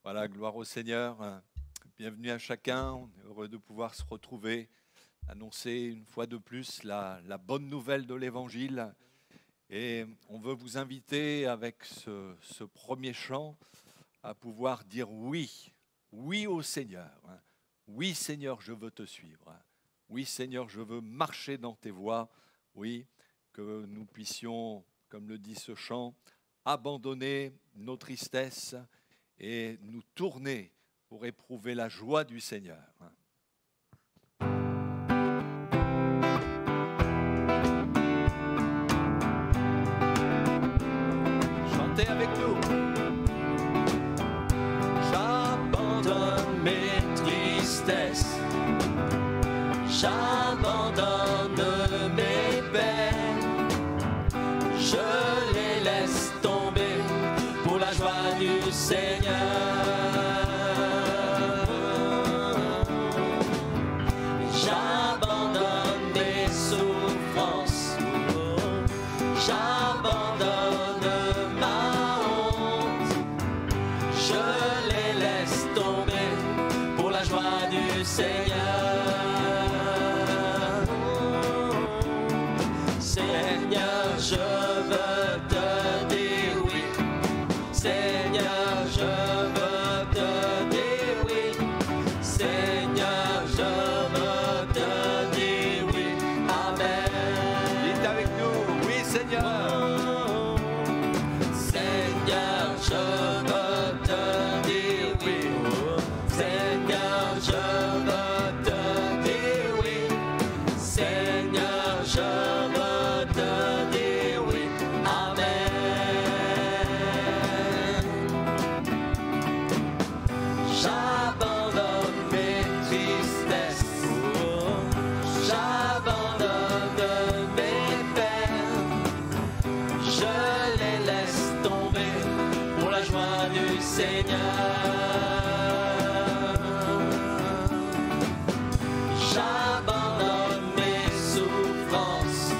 Voilà, gloire au Seigneur. Bienvenue à chacun. On est heureux de pouvoir se retrouver, annoncer une fois de plus la bonne nouvelle de l'Évangile. Et on veut vous inviter avec ce premier chant à pouvoir dire oui, oui au Seigneur. Oui Seigneur, je veux te suivre. Oui Seigneur, je veux marcher dans tes voies. Oui, que nous puissions, comme le dit ce chant, abandonner nos tristesses et nous tourner pour éprouver la joie du Seigneur. Chantez avec nous. J'abandonne mes tristesses, j'abandonne mes peines, je les laisse tomber pour la joie du Seigneur. J'abandonne mes souffrances, j'abandonne ma honte, je les laisse tomber pour la joie du Seigneur. Seigneur, je veux te dire oui. Seigneur, je veux te dire oui. Seigneur, je veux te dire oui. Amen. Dites avec nous, oui Seigneur. Seigneur, je veux te dire oui. Seigneur, je veux te dire oui. Seigneur, je veux te dire oui. Amen. J'abandonne mes tristesses, j'abandonne mes peines, je les laisse tomber pour la joie du Seigneur. J'abandonne mes souffrances,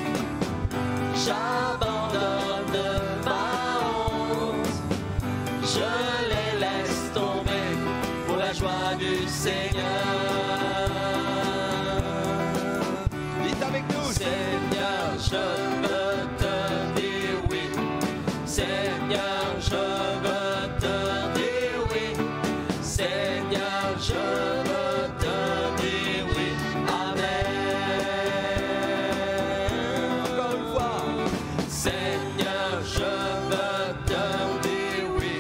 j'abandonne ma honte, je les laisse tomber pour la joie du Seigneur. Dites avec nous. Seigneur, je veux te dire oui. Seigneur, je veux te dire oui. Seigneur, je veux te dire oui. Amen. Encore une fois. Seigneur, je veux te dire oui.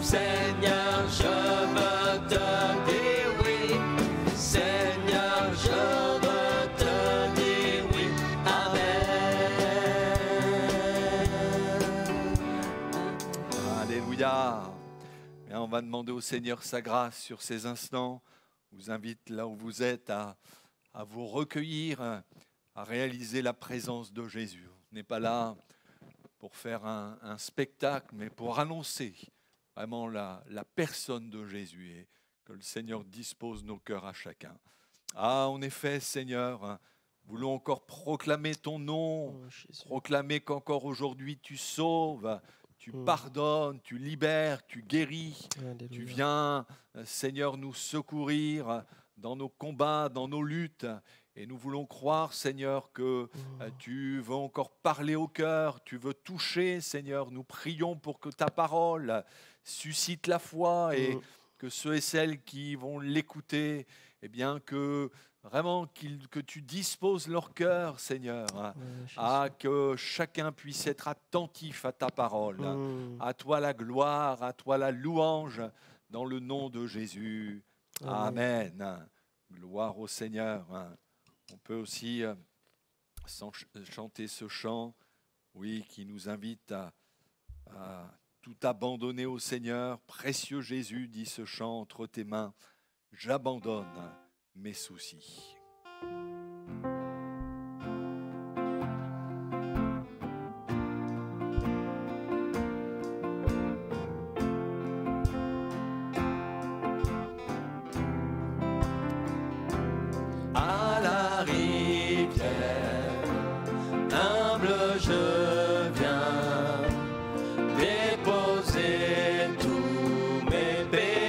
Seigneur, je veux te dire oui. Seigneur, je veux te dire oui. Amen. Alléluia. Et on va demander au Seigneur sa grâce sur ces instants. Je vous invite là où vous êtes à vous recueillir, à réaliser la présence de Jésus. On n'est pas là pour faire un spectacle, mais pour annoncer vraiment la personne de Jésus et que le Seigneur dispose nos cœurs à chacun. Ah, en effet, Seigneur, voulons encore proclamer ton nom, proclamer qu'encore aujourd'hui tu sauves, tu pardonnes, tu libères, tu guéris. Tu viens, Seigneur, nous secourir dans nos combats, dans nos luttes. Et nous voulons croire, Seigneur, que tu veux encore parler au cœur, tu veux toucher, Seigneur. Nous prions pour que ta parole suscite la foi et que ceux et celles qui vont l'écouter, eh bien, que vraiment que tu disposes leur cœur, Seigneur, à que chacun puisse être attentif à ta parole. À toi la gloire, à toi la louange, dans le nom de Jésus. Amen. Gloire au Seigneur. On peut aussi chanter ce chant, oui, qui nous invite à tout abandonner au Seigneur. Précieux Jésus, dit ce chant, entre tes mains, j'abandonne mes soucis. À la rivière, humble je viens déposer tous mes péchés.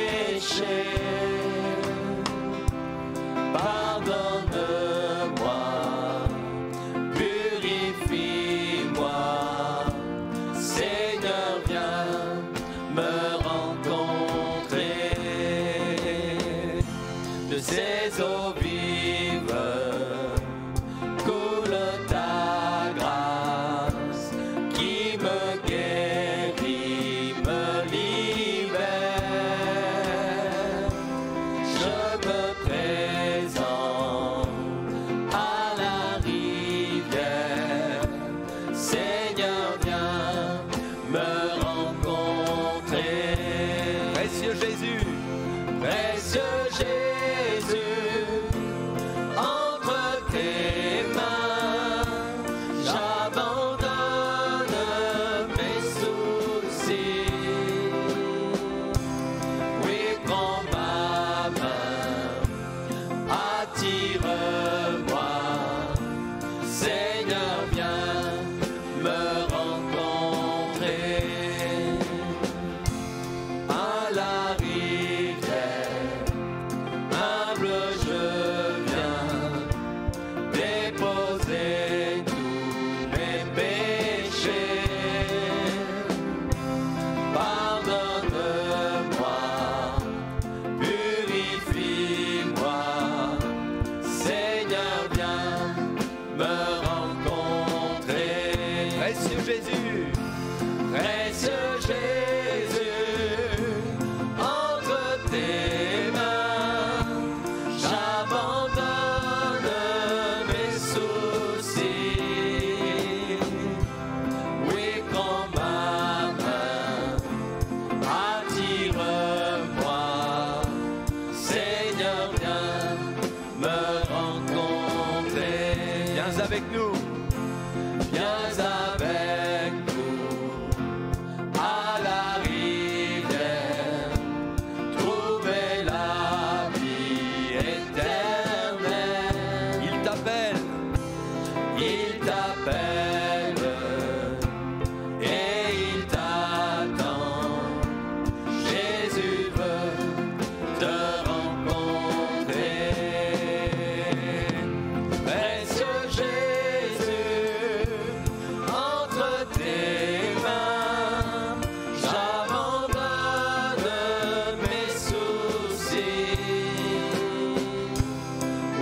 Jésus, précieux Jésus, entre tes mains, j'abandonne mes soucis. Oui, prends ma main, attire-moi, Seigneur, viens me rencontrer. À la rivière, humble je viens déposer tous mes péchés. Pardonne-moi, purifie-moi, Seigneur, viens me rencontrer. précieux Jésus, Précieux Jésus, entre tes mains, j'abandonne mes soucis. Oui, prends ma main, attire-moi, Seigneur, viens me rencontrer. viens avec nous. Viens avec nous à la rivière, trouver la vie éternelle. Il t'appelle, Il t'appelle et il t'attend. Jésus veut te rencontrer. Précieux Jésus, entre tes mains, j'abandonne mes soucis.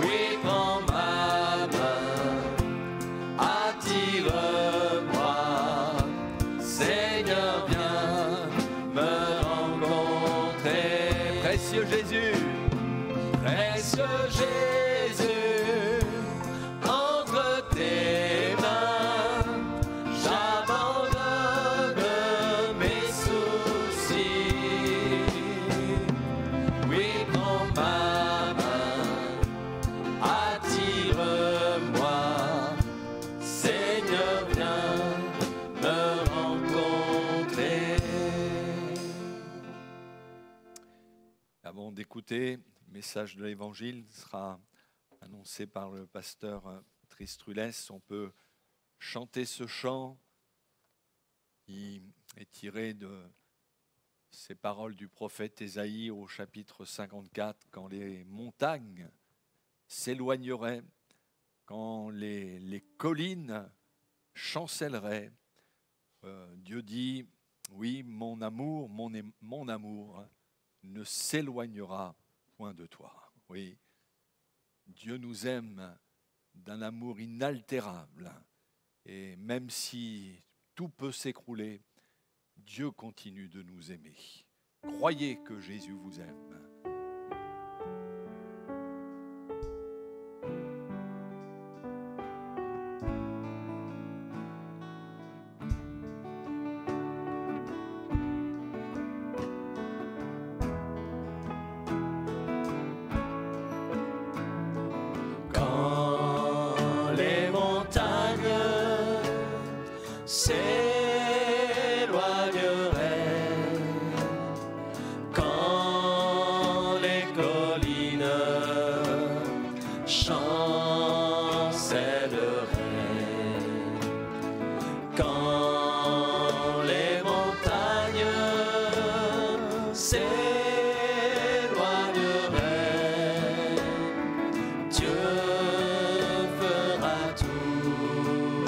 Oui, prends ma main, attire-moi, Seigneur, viens me rencontrer. précieux Jésus, Précieux Jésus, entre tes mains, j'abandonne mes soucis. Oui, prends ma main, attire-moi, Seigneur, viens me rencontrer. avant d'écouter le message de l'Évangile sera annoncé par le pasteur Tristrulès. On peut chanter ce chant qui est tiré de ces paroles du prophète Ésaïe au chapitre 54. Quand les montagnes s'éloigneraient, quand les collines chancelleraient, Dieu dit, oui, mon amour, mon amour ne s'éloignera point de toi. Oui, Dieu nous aime d'un amour inaltérable. Et même si tout peut s'écrouler, Dieu continue de nous aimer. Croyez que Jésus vous aime. Quand les montagnes s'éloigneraient, quand les collines chancelleraient, quand les montagnes s'éloigneraient, Dieu fera tout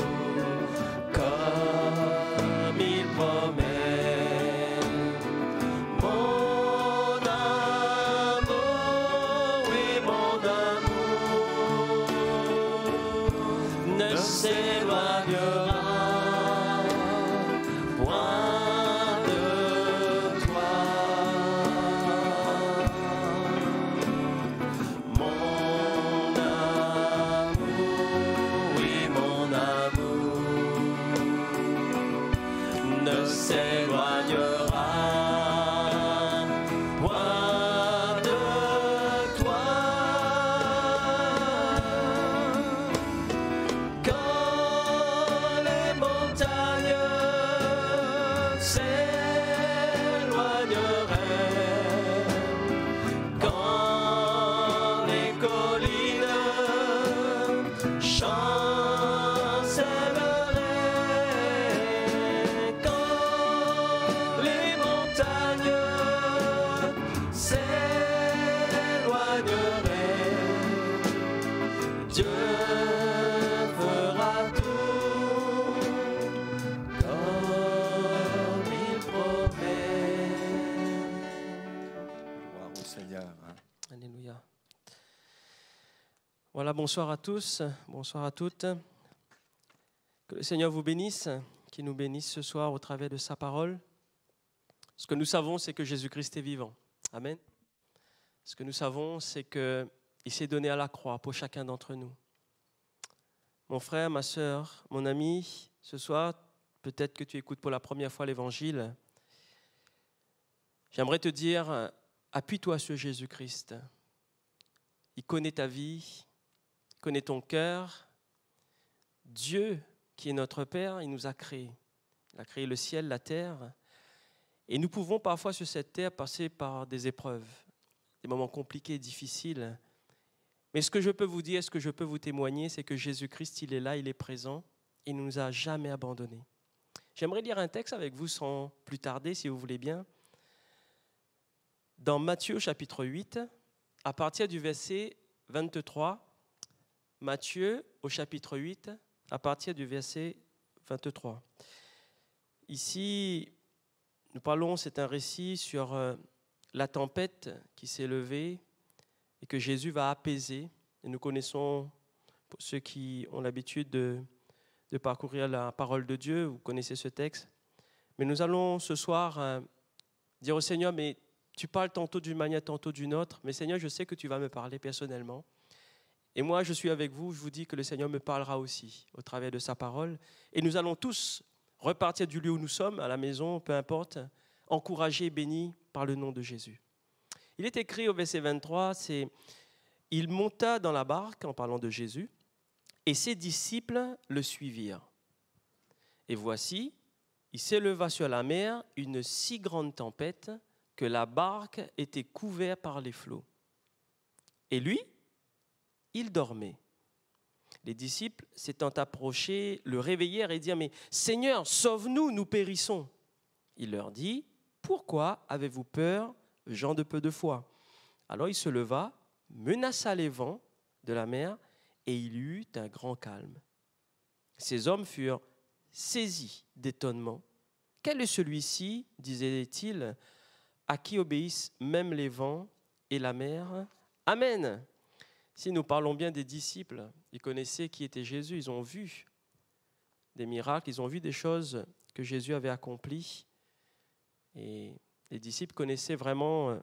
comme il promet. Mon amour, oui, mon amour ne s'éloignera point de toi. s'éloignerait, Dieu fera tout comme il promet. Gloire au Seigneur. Hein. Alléluia. Voilà, bonsoir à tous, bonsoir à toutes. Que le Seigneur vous bénisse, qu'il nous bénisse ce soir au travers de sa parole. Ce que nous savons, c'est que Jésus-Christ est vivant. Amen. Ce que nous savons, c'est qu'il s'est donné à la croix pour chacun d'entre nous. Mon frère, ma sœur, mon ami, ce soir, peut-être que tu écoutes pour la première fois l'Évangile. J'aimerais te dire, appuie-toi sur Jésus-Christ. Il connaît ta vie, il connaît ton cœur. Dieu, qui est notre Père, il nous a créés. Il a créé le ciel, la terre. Et nous pouvons parfois sur cette terre passer par des épreuves, des moments compliqués, difficiles. Mais ce que je peux vous dire, ce que je peux vous témoigner, c'est que Jésus-Christ, il est là, il est présent. Il ne nous a jamais abandonnés. J'aimerais lire un texte avec vous sans plus tarder, si vous voulez bien. Dans Matthieu chapitre 8, à partir du verset 23, Matthieu au chapitre 8, à partir du verset 23. Ici, nous parlons, c'est un récit sur la tempête qui s'est levée et que Jésus va apaiser. Et nous connaissons, pour ceux qui ont l'habitude de parcourir la parole de Dieu, vous connaissez ce texte. Mais nous allons ce soir dire au Seigneur, mais tu parles tantôt d'une manière, tantôt d'une autre, mais Seigneur, je sais que tu vas me parler personnellement. Et moi, je suis avec vous, je vous dis que le Seigneur me parlera aussi au travers de sa parole. Et nous allons tous repartir du lieu où nous sommes, à la maison, peu importe, encouragés et bénis par le nom de Jésus. Il est écrit au verset 23, c'est « Il monta dans la barque » en parlant de Jésus, et ses disciples le suivirent. Et voici, il s'éleva sur la mer une si grande tempête que la barque était couverte par les flots. Et lui, il dormait. Les disciples, s'étant approchés, le réveillèrent et dirent « Mais Seigneur, sauve-nous, nous périssons !» Il leur dit « Pourquoi avez-vous peur, gens de peu de foi ?» Alors il se leva, menaça les vents de la mer, et il y eut un grand calme. Ces hommes furent saisis d'étonnement. « Quel est celui-ci, disaient-ils, à qui obéissent même les vents et la mer ?» Amen. Si nous parlons bien des disciples, ils connaissaient qui était Jésus, ils ont vu des miracles, ils ont vu des choses que Jésus avait accomplies. Et les disciples connaissaient vraiment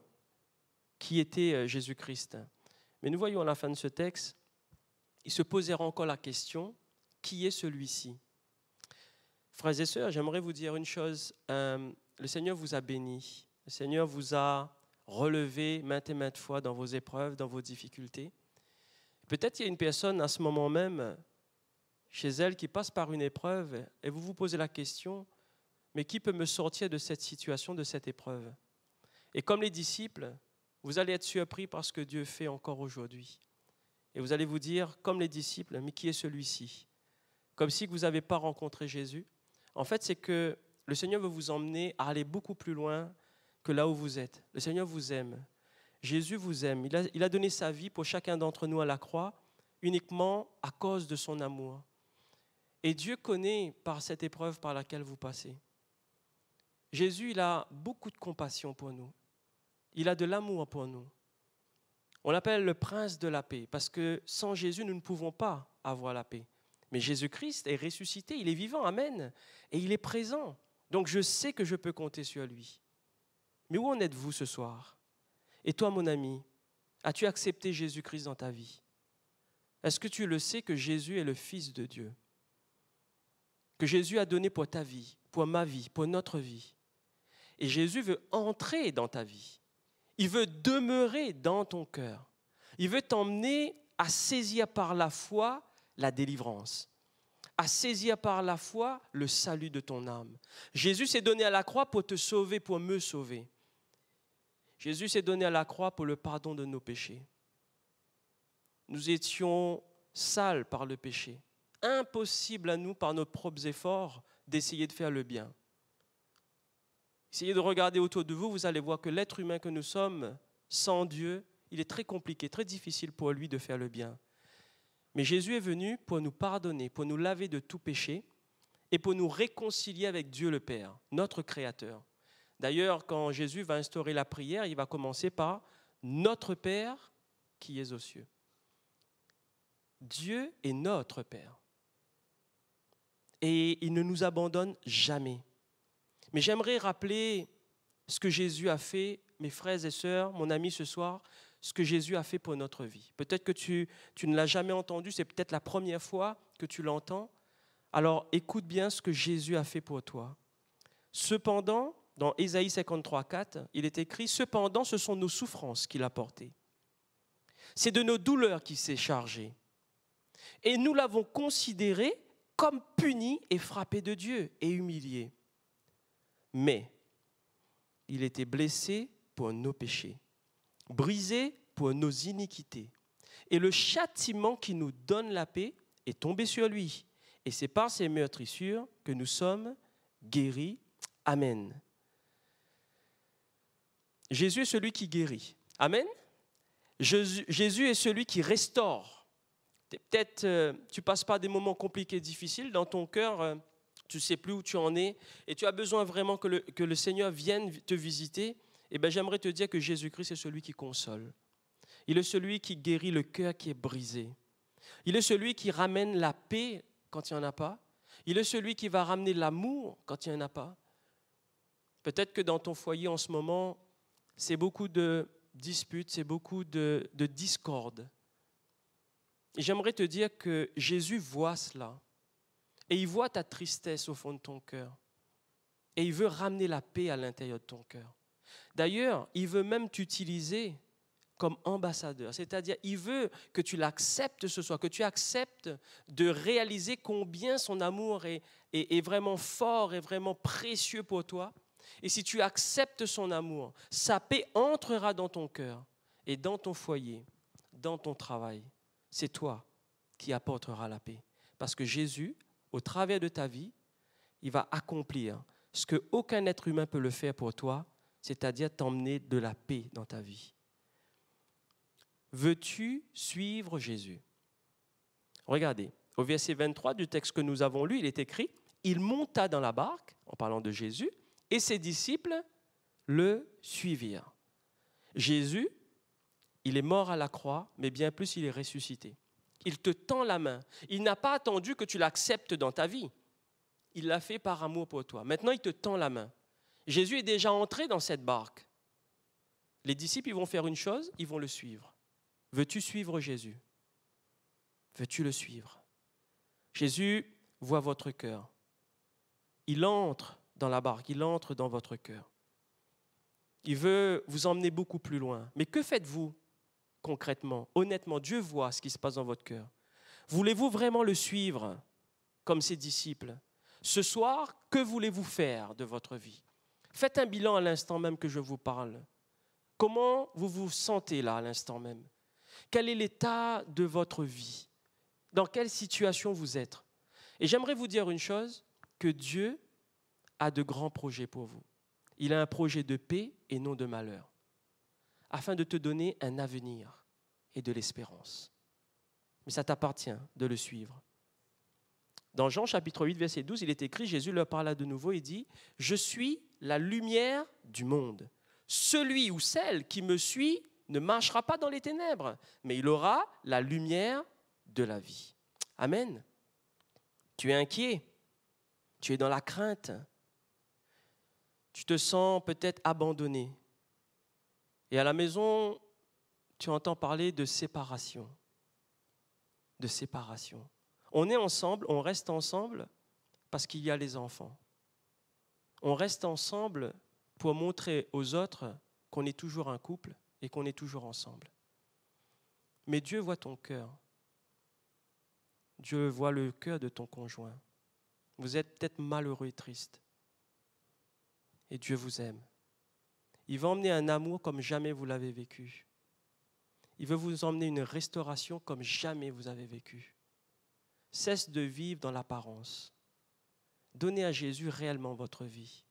qui était Jésus-Christ. Mais nous voyons à la fin de ce texte, ils se posèrent encore la question, qui est celui-ci ? Frères et sœurs, j'aimerais vous dire une chose, le Seigneur vous a bénis, le Seigneur vous a relevé maintes et maintes fois dans vos épreuves, dans vos difficultés. Peut-être qu'il y a une personne à ce moment même, chez elle, qui passe par une épreuve et vous vous posez la question, mais qui peut me sortir de cette situation, de cette épreuve ? Et comme les disciples, vous allez être surpris par ce que Dieu fait encore aujourd'hui. Et vous allez vous dire, comme les disciples, mais qui est celui-ci ? Comme si vous n'avez pas rencontré Jésus. En fait, c'est que le Seigneur veut vous emmener à aller beaucoup plus loin que là où vous êtes. Le Seigneur vous aime. Jésus vous aime. Il a donné sa vie pour chacun d'entre nous à la croix, uniquement à cause de son amour. Et Dieu connaît par cette épreuve par laquelle vous passez. Jésus, il a beaucoup de compassion pour nous. Il a de l'amour pour nous. On l'appelle le prince de la paix, parce que sans Jésus, nous ne pouvons pas avoir la paix. Mais Jésus-Christ est ressuscité, il est vivant, amen. Et il est présent. Donc je sais que je peux compter sur lui. Mais où en êtes-vous ce soir ? Et toi, mon ami, as-tu accepté Jésus-Christ dans ta vie ? Est-ce que tu le sais que Jésus est le Fils de Dieu ? Que Jésus a donné pour ta vie, pour ma vie, pour notre vie. Et Jésus veut entrer dans ta vie. Il veut demeurer dans ton cœur. Il veut t'emmener à saisir par la foi la délivrance, à saisir par la foi le salut de ton âme. Jésus s'est donné à la croix pour te sauver, pour me sauver. Jésus s'est donné à la croix pour le pardon de nos péchés. Nous étions sales par le péché. Impossible à nous, par nos propres efforts, d'essayer de faire le bien. Essayez de regarder autour de vous, vous allez voir que l'être humain que nous sommes sans Dieu, il est très compliqué, très difficile pour lui de faire le bien. Mais Jésus est venu pour nous pardonner, pour nous laver de tout péché et pour nous réconcilier avec Dieu le Père, notre Créateur. D'ailleurs, quand Jésus va instaurer la prière, il va commencer par « Notre Père qui es aux cieux ». Dieu est notre Père. Et il ne nous abandonne jamais. Mais j'aimerais rappeler ce que Jésus a fait, mes frères et sœurs, mon ami ce soir, ce que Jésus a fait pour notre vie. Peut-être que tu ne l'as jamais entendu, c'est peut-être la première fois que tu l'entends. Alors écoute bien ce que Jésus a fait pour toi. Cependant, dans Ésaïe 53, 4, il est écrit « Cependant, ce sont nos souffrances qu'il a portées. C'est de nos douleurs qu'il s'est chargé. Et nous l'avons considéré comme puni et frappé de Dieu et humilié. Mais il était blessé pour nos péchés, brisé pour nos iniquités. Et le châtiment qui nous donne la paix est tombé sur lui. Et c'est par ses meurtrissures que nous sommes guéris. Amen. » Jésus est celui qui guérit. Amen. Jésus est celui qui restaure. Peut-être tu passes par des moments compliqués, difficiles dans ton cœur, tu ne sais plus où tu en es et tu as besoin vraiment que le Seigneur vienne te visiter. Eh bien, j'aimerais te dire que Jésus-Christ est celui qui console. Il est celui qui guérit le cœur qui est brisé. Il est celui qui ramène la paix quand il n'y en a pas. Il est celui qui va ramener l'amour quand il n'y en a pas. Peut-être que dans ton foyer en ce moment, c'est beaucoup de disputes, c'est beaucoup de discordes. Et j'aimerais te dire que Jésus voit cela. Et il voit ta tristesse au fond de ton cœur. Et il veut ramener la paix à l'intérieur de ton cœur. D'ailleurs, il veut même t'utiliser comme ambassadeur. C'est-à-dire, il veut que tu l'acceptes ce soir, que tu acceptes de réaliser combien son amour est vraiment fort et vraiment précieux pour toi. Et si tu acceptes son amour, sa paix entrera dans ton cœur et dans ton foyer, dans ton travail. C'est toi qui apporteras la paix. Parce que Jésus, au travers de ta vie, il va accomplir ce qu'aucun être humain peut le faire pour toi, c'est-à-dire t'emmener de la paix dans ta vie. Veux-tu suivre Jésus? Regardez, au verset 23 du texte que nous avons lu, il est écrit « Il monta dans la barque », en parlant de Jésus, et ses disciples le suivirent. Jésus, il est mort à la croix, mais bien plus, il est ressuscité. Il te tend la main. Il n'a pas attendu que tu l'acceptes dans ta vie. Il l'a fait par amour pour toi. Maintenant, il te tend la main. Jésus est déjà entré dans cette barque. Les disciples, ils vont faire une chose, ils vont le suivre. Veux-tu suivre Jésus? Veux-tu le suivre? Jésus voit votre cœur. Il entre dans la barque, il entre dans votre cœur. Il veut vous emmener beaucoup plus loin. Mais que faites-vous concrètement? Honnêtement, Dieu voit ce qui se passe dans votre cœur. Voulez-vous vraiment le suivre comme ses disciples? Ce soir, que voulez-vous faire de votre vie? Faites un bilan à l'instant même que je vous parle. Comment vous vous sentez là à l'instant même? Quel est l'état de votre vie? Dans quelle situation vous êtes? Et j'aimerais vous dire une chose, que Dieu a de grands projets pour vous. Il a un projet de paix et non de malheur, afin de te donner un avenir et de l'espérance. Mais ça t'appartient de le suivre. Dans Jean chapitre 8, verset 12, il est écrit, Jésus leur parla de nouveau et dit « Je suis la lumière du monde. Celui ou celle qui me suit ne marchera pas dans les ténèbres, mais il aura la lumière de la vie. » Amen. Tu es inquiet, tu es dans la crainte, tu te sens peut-être abandonné. Et à la maison, tu entends parler de séparation. De séparation. On est ensemble, on reste ensemble parce qu'il y a les enfants. On reste ensemble pour montrer aux autres qu'on est toujours un couple et qu'on est toujours ensemble. Mais Dieu voit ton cœur. Dieu voit le cœur de ton conjoint. Vous êtes peut-être malheureux et triste. Et Dieu vous aime. Il va emmener un amour comme jamais vous l'avez vécu. Il veut vous emmener une restauration comme jamais vous avez vécu. Cesse de vivre dans l'apparence. Donnez à Jésus réellement votre vie.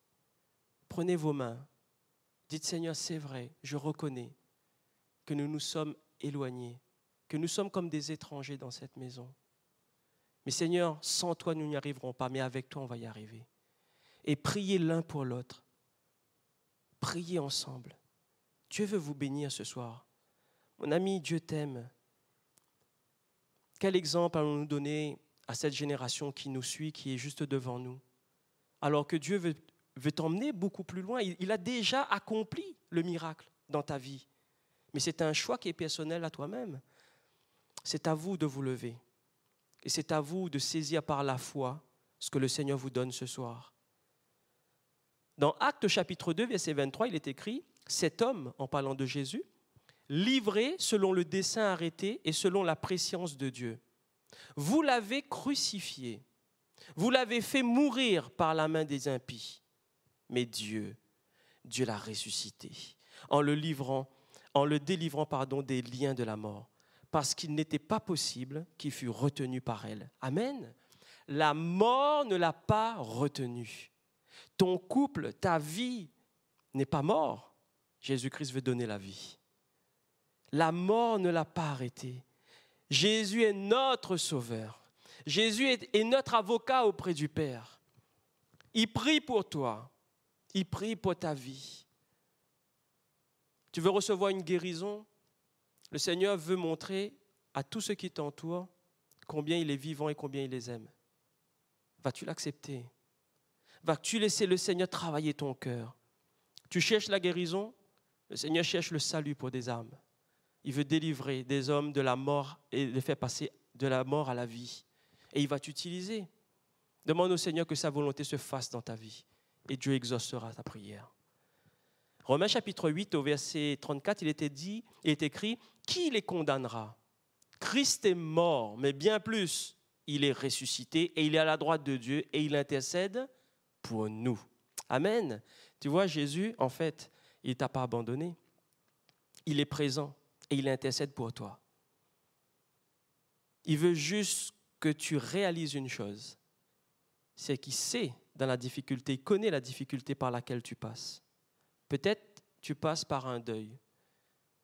Prenez vos mains. Dites, Seigneur, c'est vrai, je reconnais que nous nous sommes éloignés, que nous sommes comme des étrangers dans cette maison. Mais Seigneur, sans toi, nous n'y arriverons pas, mais avec toi, on va y arriver. Et priez l'un pour l'autre. Priez ensemble. Dieu veut vous bénir ce soir. Mon ami, Dieu t'aime. Quel exemple allons-nous donner à cette génération qui nous suit, qui est juste devant nous? Alors que Dieu veut t'emmener beaucoup plus loin. Il a déjà accompli le miracle dans ta vie. Mais c'est un choix qui est personnel à toi-même. C'est à vous de vous lever. Et c'est à vous de saisir par la foi ce que le Seigneur vous donne ce soir. Dans Actes chapitre 2, verset 23, il est écrit « Cet homme, en parlant de Jésus, livré selon le dessein arrêté et selon la prescience de Dieu. Vous l'avez crucifié, vous l'avez fait mourir par la main des impies. Mais Dieu l'a ressuscité en le délivrant des liens de la mort, parce qu'il n'était pas possible qu'il fût retenu par elle. » Amen. La mort ne l'a pas retenu. Ton couple, ta vie n'est pas mort. Jésus-Christ veut donner la vie. La mort ne l'a pas arrêté. Jésus est notre sauveur. Jésus est notre avocat auprès du Père. Il prie pour toi. Il prie pour ta vie. Tu veux recevoir une guérison? Le Seigneur veut montrer à tous ceux qui t'entourent combien il est vivant et combien il les aime. Vas-tu l'accepter? Vas-tu laisser le Seigneur travailler ton cœur? Tu cherches la guérison? Le Seigneur cherche le salut pour des âmes. Il veut délivrer des hommes de la mort et les faire passer de la mort à la vie. Et il va t'utiliser. Demande au Seigneur que sa volonté se fasse dans ta vie. Et Dieu exaucera ta prière. Romains chapitre 8, au verset 34, il est écrit « Qui les condamnera? Christ est mort, mais bien plus, il est ressuscité et il est à la droite de Dieu et il intercède pour nous. » Amen. Tu vois, Jésus, en fait, il ne t'a pas abandonné. Il est présent et il intercède pour toi. Il veut juste que tu réalises une chose. C'est qu'il sait dans la difficulté, il connaît la difficulté par laquelle tu passes. Peut-être tu passes par un deuil,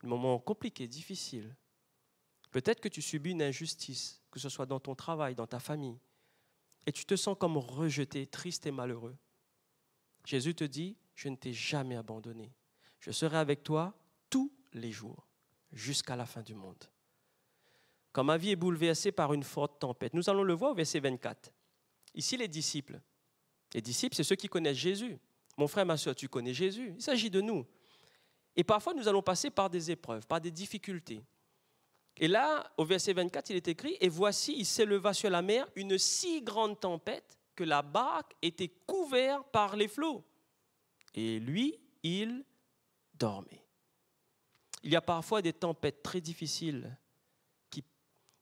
un moment compliqué, difficile. Peut-être que tu subis une injustice, que ce soit dans ton travail, dans ta famille, et tu te sens comme rejeté, triste et malheureux. Jésus te dit, je ne t'ai jamais abandonné. Je serai avec toi tous les jours, jusqu'à la fin du monde. Quand ma vie est bouleversée par une forte tempête, nous allons le voir au verset 24. Ici, les disciples, c'est ceux qui connaissent Jésus. Mon frère, ma soeur, tu connais Jésus. Il s'agit de nous. Et parfois, nous allons passer par des épreuves, par des difficultés. Et là, au verset 24, il est écrit « Et voici, il s'éleva sur la mer une si grande tempête que la barque était couverte par les flots. Et lui, il dormait. » Il y a parfois des tempêtes très difficiles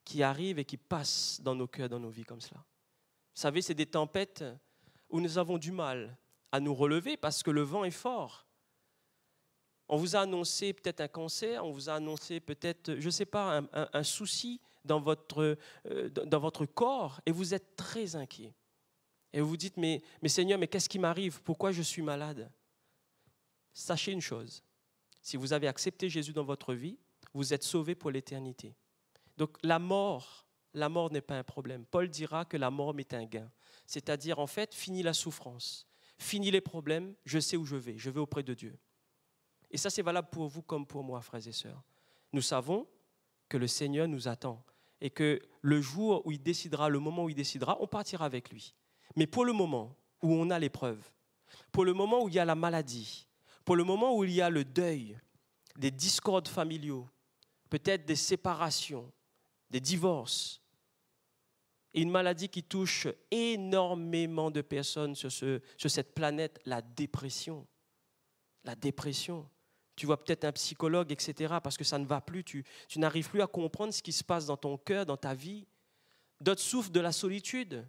qui arrivent et qui passent dans nos cœurs, dans nos vies comme cela. Vous savez, c'est des tempêtes où nous avons du mal à nous relever parce que le vent est fort. On vous a annoncé peut-être un cancer, on vous a annoncé peut-être, je ne sais pas, un souci dans votre corps et vous êtes très inquiet. Et vous vous dites, mais Seigneur, mais qu'est-ce qui m'arrive? Pourquoi je suis malade? Sachez une chose, si vous avez accepté Jésus dans votre vie, vous êtes sauvé pour l'éternité. Donc la mort n'est pas un problème. Paul dira que la mort m'est un gain. C'est-à-dire, en fait, fini la souffrance, fini les problèmes, je sais où je vais auprès de Dieu. Et ça, c'est valable pour vous comme pour moi, frères et sœurs. Nous savons que le Seigneur nous attend et que le jour où il décidera, le moment où il décidera, on partira avec lui. Mais pour le moment où on a l'épreuve, pour le moment où il y a la maladie, pour le moment où il y a le deuil, des discordes familiaux, peut-être des séparations, des divorces, et une maladie qui touche énormément de personnes sur cette planète, la dépression. La dépression. Tu vois peut-être un psychologue, etc., parce que ça ne va plus, tu n'arrives plus à comprendre ce qui se passe dans ton cœur, dans ta vie. D'autres souffrent de la solitude.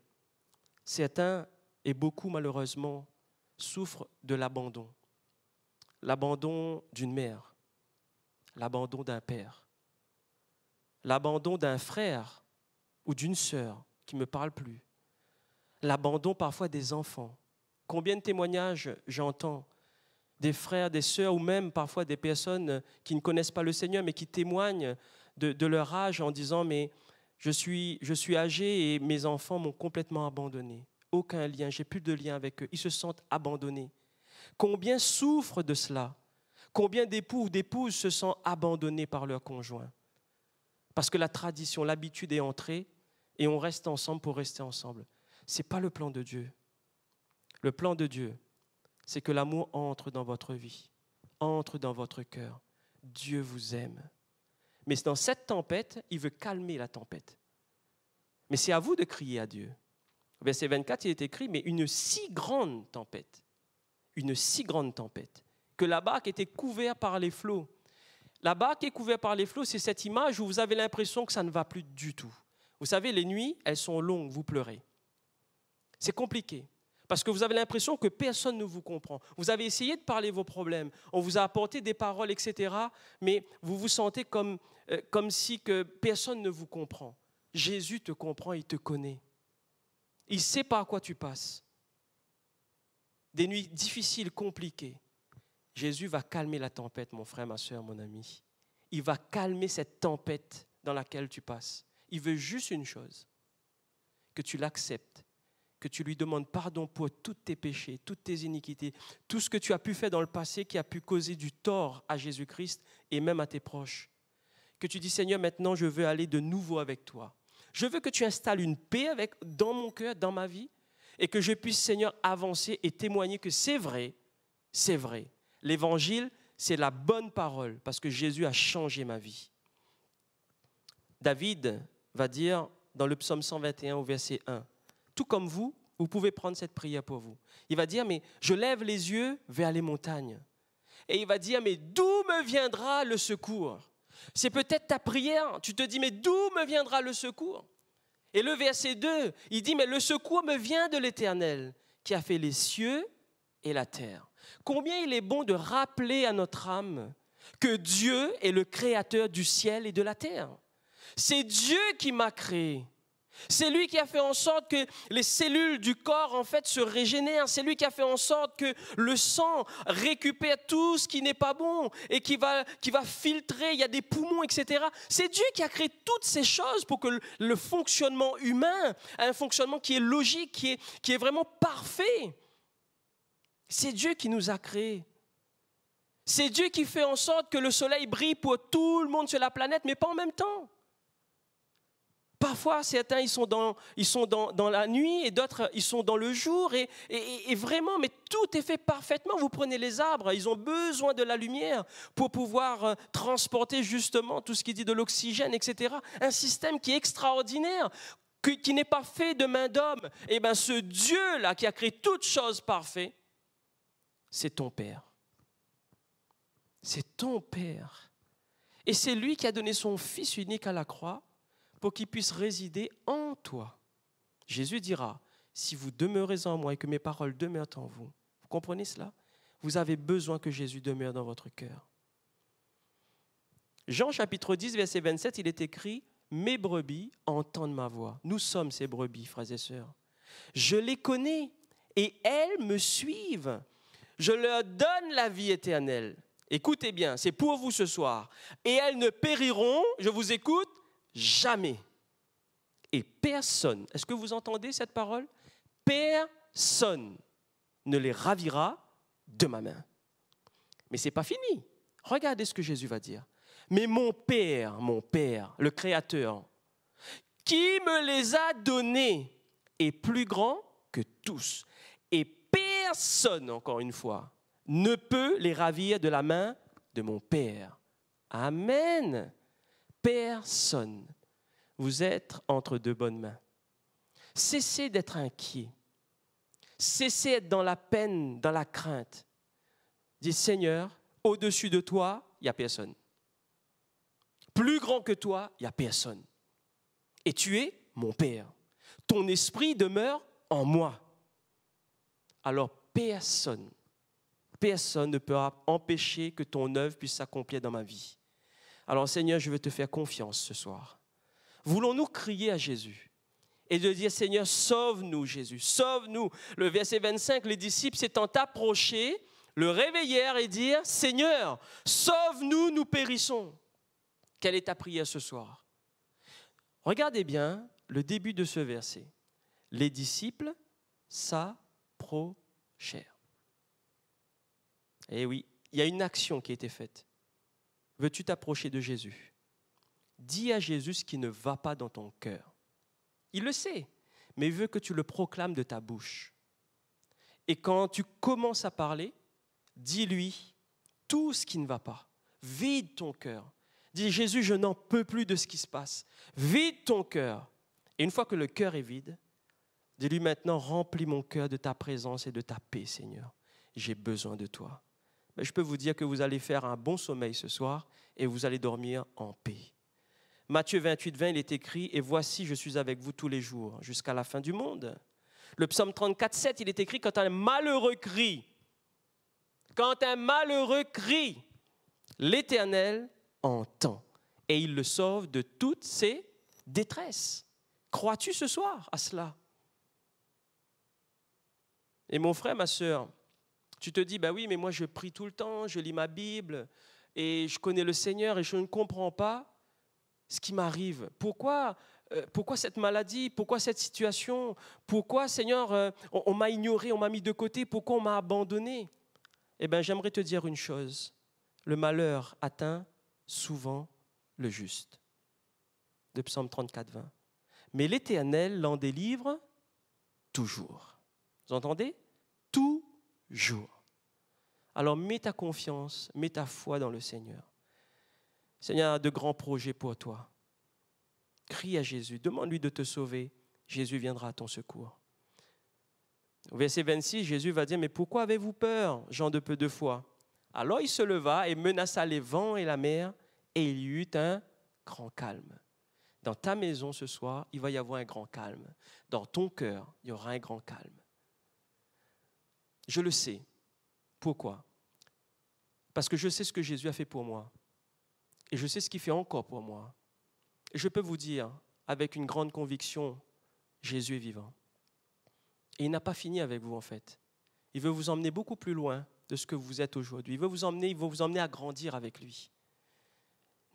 Certains, et beaucoup malheureusement, souffrent de l'abandon. L'abandon d'une mère, l'abandon d'un père, l'abandon d'un frère ou d'une sœur qui ne me parle plus, l'abandon parfois des enfants. Combien de témoignages j'entends des frères, des sœurs ou même parfois des personnes qui ne connaissent pas le Seigneur mais qui témoignent de leur âge en disant « mais je suis âgé et mes enfants m'ont complètement abandonné. Aucun lien, j'ai plus de lien avec eux. Ils se sentent abandonnés. » Combien souffrent de cela? Combien d'époux ou d'épouses se sentent abandonnés par leur conjoint? Parce que la tradition, l'habitude est entrée et on reste ensemble pour rester ensemble. Ce n'est pas le plan de Dieu. Le plan de Dieu, c'est que l'amour entre dans votre vie, entre dans votre cœur. Dieu vous aime. Mais dans cette tempête, il veut calmer la tempête. Mais c'est à vous de crier à Dieu. Au verset 24, il est écrit, mais une si grande tempête, que la barque était couverte par les flots. La barque est couverte par les flots, c'est cette image où vous avez l'impression que ça ne va plus du tout. Vous savez, les nuits, elles sont longues, vous pleurez. C'est compliqué. Parce que vous avez l'impression que personne ne vous comprend. Vous avez essayé de parler vos problèmes, on vous a apporté des paroles, etc. Mais vous vous sentez comme si que personne ne vous comprend. Jésus te comprend, il te connaît. Il sait par quoi tu passes. Des nuits difficiles, compliquées. Jésus va calmer la tempête, mon frère, ma soeur, mon ami. Il va calmer cette tempête dans laquelle tu passes. Il veut juste une chose, que tu l'acceptes. Que tu lui demandes pardon pour tous tes péchés, toutes tes iniquités, tout ce que tu as pu faire dans le passé qui a pu causer du tort à Jésus-Christ et même à tes proches. Que tu dis, Seigneur, maintenant je veux aller de nouveau avec toi. Je veux que tu installes une paix dans mon cœur, dans ma vie, et que je puisse, Seigneur, avancer et témoigner que c'est vrai, c'est vrai. L'évangile, c'est la bonne parole, parce que Jésus a changé ma vie. David va dire dans le psaume 121 au verset 1, tout comme vous pouvez prendre cette prière pour vous. Il va dire, mais je lève les yeux vers les montagnes. Et il va dire, mais d'où me viendra le secours? C'est peut-être ta prière. Tu te dis, mais d'où me viendra le secours? Et le verset 2, il dit, mais le secours me vient de l'Éternel, qui a fait les cieux et la terre. Combien il est bon de rappeler à notre âme que Dieu est le créateur du ciel et de la terre. C'est Dieu qui m'a créé. C'est lui qui a fait en sorte que les cellules du corps en fait se régénèrent. C'est lui qui a fait en sorte que le sang récupère tout ce qui n'est pas bon et qui va filtrer. Il y a des poumons, etc. C'est Dieu qui a créé toutes ces choses pour que le fonctionnement humain, un fonctionnement qui est logique, qui est vraiment parfait. C'est Dieu qui nous a créés. C'est Dieu qui fait en sorte que le soleil brille pour tout le monde sur la planète, mais pas en même temps. Parfois, certains, ils sont dans la nuit et d'autres, ils sont dans le jour. Et vraiment, mais tout est fait parfaitement. Vous prenez les arbres, ils ont besoin de la lumière pour pouvoir transporter justement tout ce qui dit de l'oxygène, etc. Un système qui est extraordinaire, qui n'est pas fait de main d'homme. Et bien, ce Dieu-là qui a créé toutes choses parfaites, c'est ton Père. C'est ton Père. Et c'est lui qui a donné son Fils unique à la croix pour qu'il puisse résider en toi. Jésus dira, si vous demeurez en moi et que mes paroles demeurent en vous, vous comprenez cela? Vous avez besoin que Jésus demeure dans votre cœur. Jean chapitre 10, verset 27, il est écrit, mes brebis entendent ma voix. Nous sommes ces brebis, frères et sœurs. Je les connais et elles me suivent. Je leur donne la vie éternelle. Écoutez bien, c'est pour vous ce soir. Et elles ne périront, je vous écoute, jamais. Et personne, est-ce que vous entendez cette parole? Personne ne les ravira de ma main. Mais ce n'est pas fini. Regardez ce que Jésus va dire. Mais mon Père, le Créateur, qui me les a donnés, est plus grand que tous. Et personne, encore une fois, ne peut les ravir de la main de mon Père. Amen. Personne. Vous êtes entre de bonnes mains. Cessez d'être inquiet. Cessez d'être dans la peine, dans la crainte. Dis, Seigneur, au-dessus de toi, il n'y a personne. Plus grand que toi, il n'y a personne. Et tu es mon Père. Ton esprit demeure en moi. Alors personne ne peut empêcher que ton œuvre puisse s'accomplir dans ma vie. Alors Seigneur, je veux te faire confiance ce soir. Voulons-nous crier à Jésus et de dire, Seigneur, sauve-nous Jésus, sauve-nous. Le verset 25, les disciples s'étant approchés, le réveillèrent et dirent, « Seigneur, sauve-nous, nous périssons. » Quelle est ta prière ce soir? Regardez bien le début de ce verset. Les disciples s'approchèrent. Eh oui, il y a une action qui a été faite. Veux-tu t'approcher de Jésus? Dis à Jésus ce qui ne va pas dans ton cœur. Il le sait, mais il veut que tu le proclames de ta bouche. Et quand tu commences à parler, dis-lui tout ce qui ne va pas. Vide ton cœur. Dis, Jésus, je n'en peux plus de ce qui se passe. Vide ton cœur. Et une fois que le cœur est vide, dis-lui maintenant, remplis mon cœur de ta présence et de ta paix, Seigneur. J'ai besoin de toi. Mais je peux vous dire que vous allez faire un bon sommeil ce soir et vous allez dormir en paix. Matthieu 28, 20, il est écrit « Et voici, je suis avec vous tous les jours, jusqu'à la fin du monde. » Le psaume 34, 7, il est écrit « Quand un malheureux crie, l'Éternel entend et il le sauve de toutes ses détresses. » Crois-tu ce soir à cela? Et mon frère, ma sœur, tu te dis, oui, mais moi je prie tout le temps, je lis ma Bible et je connais le Seigneur et je ne comprends pas ce qui m'arrive. Pourquoi cette maladie? Pourquoi cette situation? Pourquoi, Seigneur, on m'a ignoré, on m'a mis de côté? Pourquoi on m'a abandonné? Eh bien, j'aimerais te dire une chose. Le malheur atteint souvent le juste. De Psaume 34, 20. Mais l'Éternel l'en délivre toujours. Vous entendez? Toujours. Alors mets ta confiance, mets ta foi dans le Seigneur. Le Seigneur a de grands projets pour toi. Crie à Jésus, demande-lui de te sauver. Jésus viendra à ton secours. Au verset 26, Jésus va dire, « Mais pourquoi avez-vous peur, gens de peu de foi ?» Alors il se leva et menaça les vents et la mer, et il y eut un grand calme. Dans ta maison ce soir, il va y avoir un grand calme. Dans ton cœur, il y aura un grand calme. Je le sais. Pourquoi? Parce que je sais ce que Jésus a fait pour moi. Et je sais ce qu'il fait encore pour moi. Et je peux vous dire, avec une grande conviction, Jésus est vivant. Et il n'a pas fini avec vous en fait. Il veut vous emmener beaucoup plus loin de ce que vous êtes aujourd'hui. Il veut vous emmener à grandir avec lui.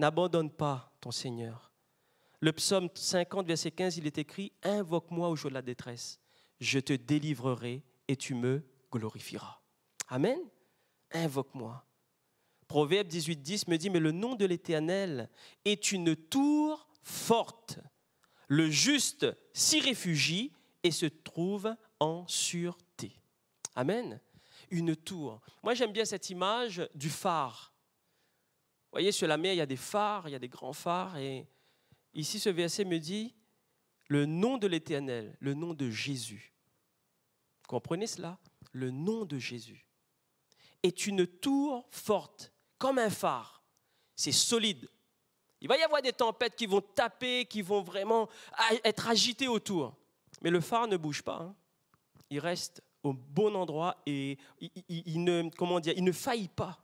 N'abandonne pas ton Seigneur. Le psaume 50, verset 15, il est écrit « Invoque-moi au jour de la détresse. Je te délivrerai et tu me glorifieras. » Amen. Invoque-moi. Proverbe 18, 10 me dit « Mais le nom de l'Éternel est une tour forte. Le juste s'y réfugie et se trouve en sûreté. » Amen. Une tour. Moi, j'aime bien cette image du phare. Vous voyez, sur la mer, il y a des phares, il y a des grands phares. Et ici, ce verset me dit le nom de l'Éternel, le nom de Jésus. Comprenez cela? Le nom de Jésus est une tour forte, comme un phare. C'est solide. Il va y avoir des tempêtes qui vont taper, qui vont vraiment être agitées autour. Mais le phare ne bouge pas. Hein. Il reste au bon endroit et il ne faillit pas.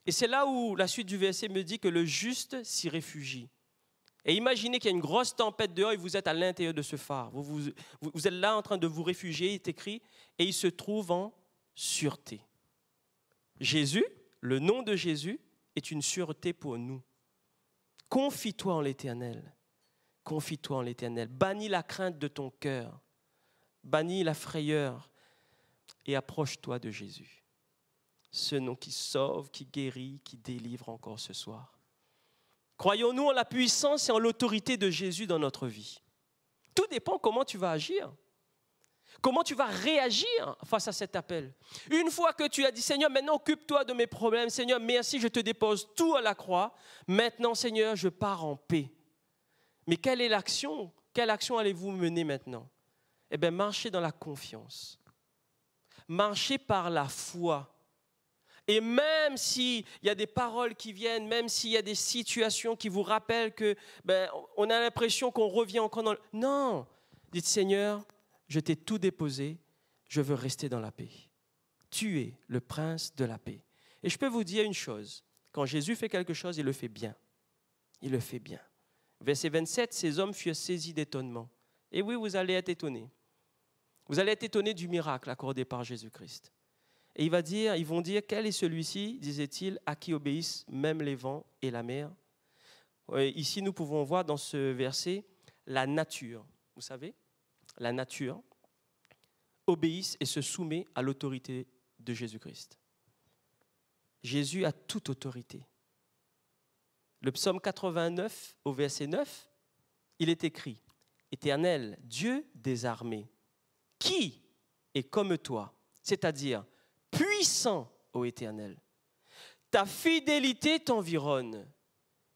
Et c'est là où la suite du verset me dit que le juste s'y réfugie. Et imaginez qu'il y a une grosse tempête dehors et vous êtes à l'intérieur de ce phare. Vous êtes là en train de vous réfugier, il est écrit, et il se trouve en sûreté. Jésus, le nom de Jésus, est une sûreté pour nous. Confie-toi en l'Éternel. Confie-toi en l'Éternel. Bannis la crainte de ton cœur. Bannis la frayeur et approche-toi de Jésus. Ce nom qui sauve, qui guérit, qui délivre encore ce soir. Croyons-nous en la puissance et en l'autorité de Jésus dans notre vie? Tout dépend comment tu vas agir. Comment tu vas réagir face à cet appel? Une fois que tu as dit, Seigneur, maintenant occupe-toi de mes problèmes. Seigneur, merci, je te dépose tout à la croix. Maintenant, Seigneur, je pars en paix. Mais quelle est l'action? Quelle action allez-vous mener maintenant? Eh bien, marchez dans la confiance. Marchez par la foi. Et même s'il y a des paroles qui viennent, même s'il y a des situations qui vous rappellent que on a l'impression qu'on revient encore dans le... Non, dites Seigneur, je t'ai tout déposé, je veux rester dans la paix. Tu es le prince de la paix. Et je peux vous dire une chose, quand Jésus fait quelque chose, il le fait bien. Il le fait bien. Verset 27, ces hommes furent saisis d'étonnement. Et oui, vous allez être étonnés. Vous allez être étonnés du miracle accordé par Jésus-Christ. Et ils vont dire, quel est celui-ci, disait-il, à qui obéissent même les vents et la mer. Ici, nous pouvons voir dans ce verset la nature. Vous savez, la nature obéit et se soumet à l'autorité de Jésus-Christ. Jésus a toute autorité. Le psaume 89, au verset 9, il est écrit « Éternel, Dieu des armées, qui est comme toi ?» C'est-à-dire puissant, ô Éternel. Ta fidélité t'environne.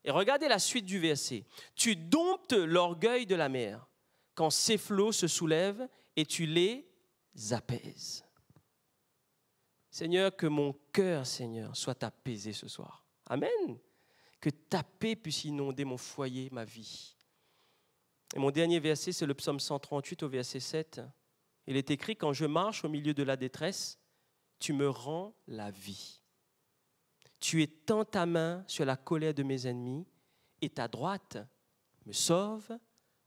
Et regardez la suite du verset. Tu domptes l'orgueil de la mer quand ses flots se soulèvent et tu les apaises. Seigneur, que mon cœur, Seigneur, soit apaisé ce soir. Amen. Que ta paix puisse inonder mon foyer, ma vie. Et mon dernier verset, c'est le psaume 138 au verset 7. Il est écrit « Quand je marche au milieu de la détresse, tu me rends la vie. Tu étends ta main sur la colère de mes ennemis et ta droite me sauve.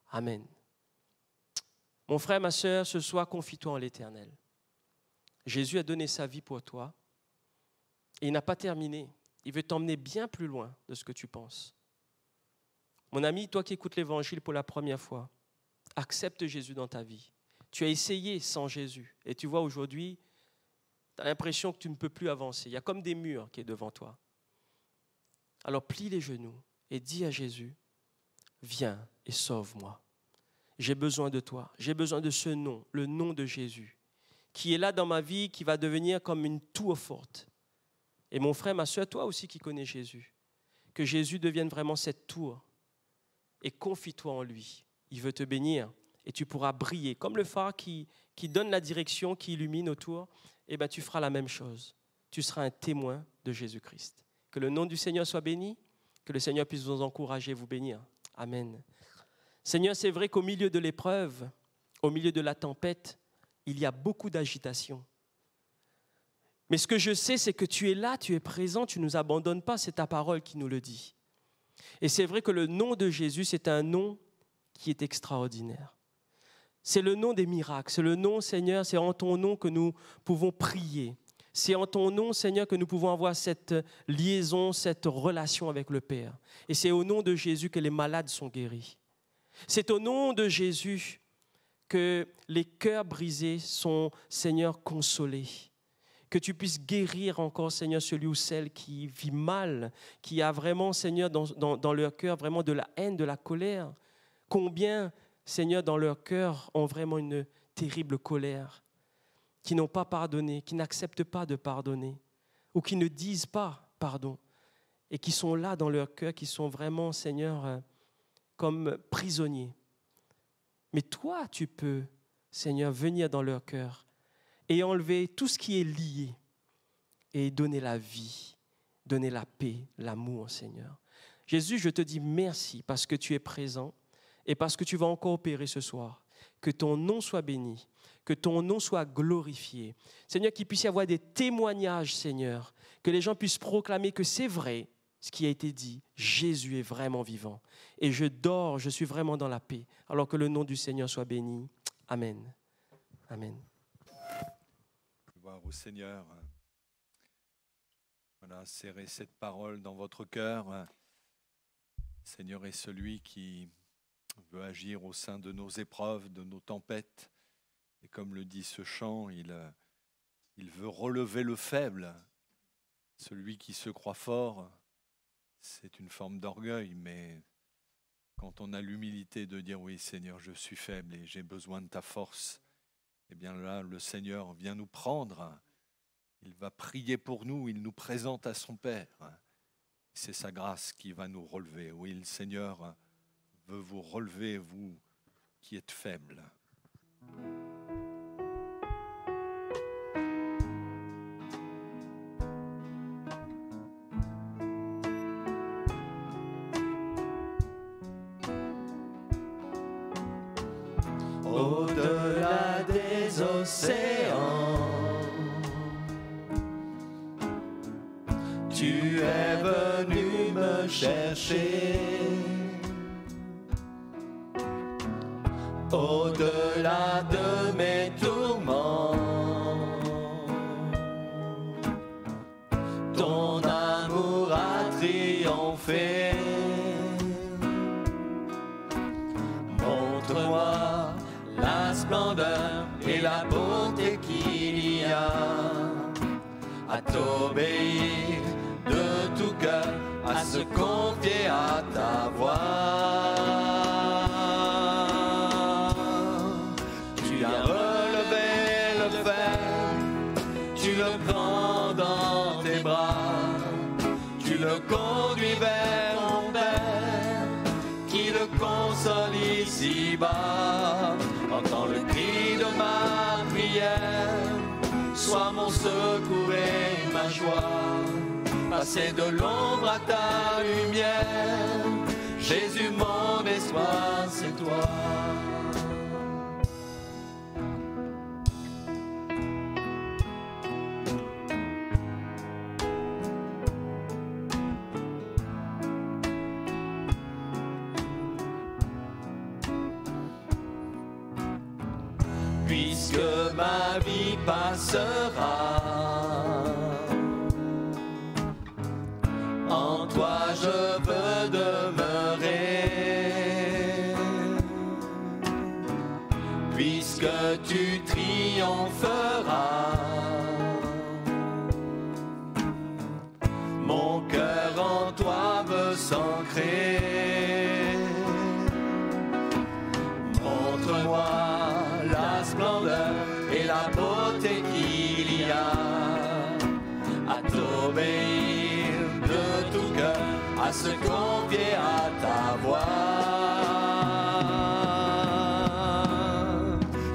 Amen. » Mon frère, ma sœur, ce soir, confie-toi en l'Éternel. Jésus a donné sa vie pour toi et il n'a pas terminé. Il veut t'emmener bien plus loin de ce que tu penses. Mon ami, toi qui écoutes l'Évangile pour la première fois, accepte Jésus dans ta vie. Tu as essayé sans Jésus et tu vois aujourd'hui, tu as l'impression que tu ne peux plus avancer. Il y a comme des murs qui sont devant toi. Alors plie les genoux et dis à Jésus, viens et sauve-moi. J'ai besoin de toi. J'ai besoin de ce nom, le nom de Jésus, qui est là dans ma vie, qui va devenir comme une tour forte. Et mon frère, ma soeur, toi aussi qui connais Jésus, que Jésus devienne vraiment cette tour et confie-toi en lui. Il veut te bénir et tu pourras briller. Comme le phare qui donne la direction, qui illumine autour, eh bien, tu feras la même chose. Tu seras un témoin de Jésus-Christ. Que le nom du Seigneur soit béni, que le Seigneur puisse vous encourager, vous bénir. Amen. Seigneur, c'est vrai qu'au milieu de l'épreuve, au milieu de la tempête, il y a beaucoup d'agitation. Mais ce que je sais, c'est que tu es là, tu es présent, tu ne nous abandonnes pas, c'est ta parole qui nous le dit. Et c'est vrai que le nom de Jésus, c'est un nom qui est extraordinaire. C'est le nom des miracles, c'est le nom, Seigneur, c'est en ton nom que nous pouvons prier. C'est en ton nom, Seigneur, que nous pouvons avoir cette liaison, cette relation avec le Père. Et c'est au nom de Jésus que les malades sont guéris. C'est au nom de Jésus que les cœurs brisés sont, Seigneur, consolés. Que tu puisses guérir encore, Seigneur, celui ou celle qui vit mal, qui a vraiment, Seigneur, dans leur cœur, vraiment de la haine, de la colère. Combien, Seigneur, dans leur cœur, ont vraiment une terrible colère, qui n'ont pas pardonné, qui n'acceptent pas de pardonner, ou qui ne disent pas pardon, et qui sont là dans leur cœur, qui sont vraiment, Seigneur, comme prisonniers. Mais toi, tu peux, Seigneur, venir dans leur cœur et enlever tout ce qui est lié et donner la vie, donner la paix, l'amour, Seigneur. Jésus, je te dis merci parce que tu es présent et parce que tu vas encore opérer ce soir. Que ton nom soit béni, que ton nom soit glorifié. Seigneur, qu'il puisse y avoir des témoignages, Seigneur, que les gens puissent proclamer que c'est vrai ce qui a été dit. Jésus est vraiment vivant. Et je dors, je suis vraiment dans la paix, alors que le nom du Seigneur soit béni. Amen. Amen. Gloire au Seigneur. Voilà, serrez cette parole dans votre cœur. Le Seigneur est celui qui veut agir au sein de nos épreuves, de nos tempêtes. Et comme le dit ce chant, il veut relever le faible. Celui qui se croit fort, c'est une forme d'orgueil, mais quand on a l'humilité de dire « Oui, Seigneur, je suis faible et j'ai besoin de ta force », eh bien là, le Seigneur vient nous prendre. Il va prier pour nous, il nous présente à son Père. C'est sa grâce qui va nous relever. Oui, le Seigneur veut vous relever, vous qui êtes faibles. Au-delà des océans, tu es venu me chercher. Au-delà de mes tourments, triompher. Montre-moi la splendeur et la beauté qu'il y a à t'obéir de tout cœur, à se confier à ta voix. Tu as relevé le fer, tu le prends dans tes bras, tu le conduis vers mon Père, qui le console ici-bas. Entends le cri de ma prière, sois mon secours et ma joie. Passer de l'ombre à ta lumière, Jésus mon espoir, c'est toi. Puisque ma vie passera, en toi je veux demeurer. Puisque tu triompheras, mon cœur en toi veut s'ancrer. Montre-moi la splendeur et la beauté qu'il y a à t'obéir de tout cœur, à se confier à ta voix.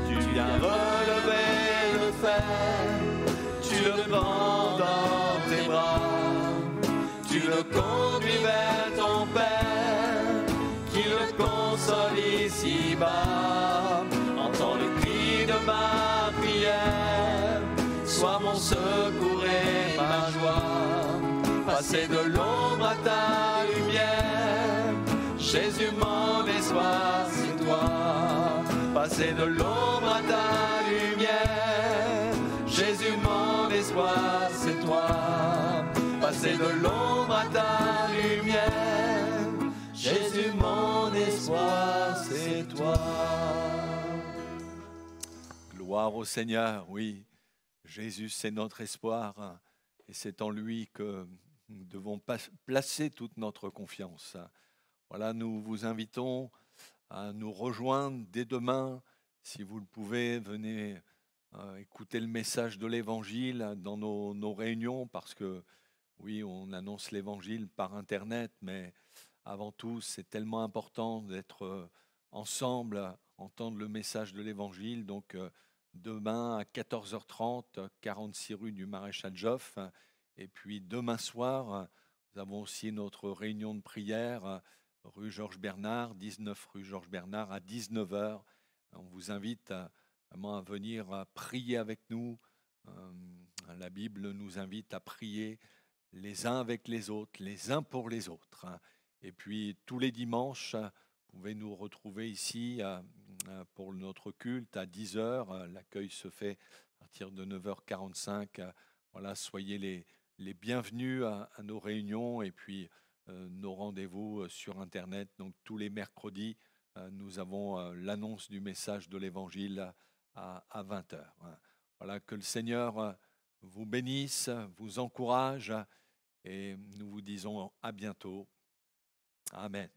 Tu viens relever le fer, tu le prends dans tes bras, tu le conduis vers ton Père, qui le console ici-bas. Entends le cri de ma prière, sois mon secours et ma joie. Passer de l'ombre à ta lumière, Jésus mon espoir, c'est toi. Passer de l'ombre à ta lumière, Jésus mon espoir, c'est toi. Passer de l'ombre à ta lumière, Jésus mon espoir, c'est toi. Gloire au Seigneur, oui. Jésus, c'est notre espoir et c'est en lui que nous devons placer toute notre confiance. Voilà, nous vous invitons à nous rejoindre dès demain. Si vous le pouvez, venez écouter le message de l'Évangile dans nos réunions, parce que oui, on annonce l'Évangile par Internet, mais avant tout, c'est tellement important d'être ensemble, entendre le message de l'Évangile. Donc, demain à 14h30, 46 rue du Maréchal Joffre. Et puis demain soir, nous avons aussi notre réunion de prière rue Georges Bernard, 19 rue Georges Bernard à 19h. On vous invite vraiment à venir prier avec nous. La Bible nous invite à prier les uns avec les autres, les uns pour les autres. Et puis tous les dimanches, vous pouvez nous retrouver ici pour notre culte à 10h. L'accueil se fait à partir de 9h45. Voilà, soyez les bienvenus à nos réunions et puis nos rendez-vous sur Internet. Donc tous les mercredis, nous avons l'annonce du message de l'Évangile à 20h. Voilà, que le Seigneur vous bénisse, vous encourage et nous vous disons à bientôt. Amen.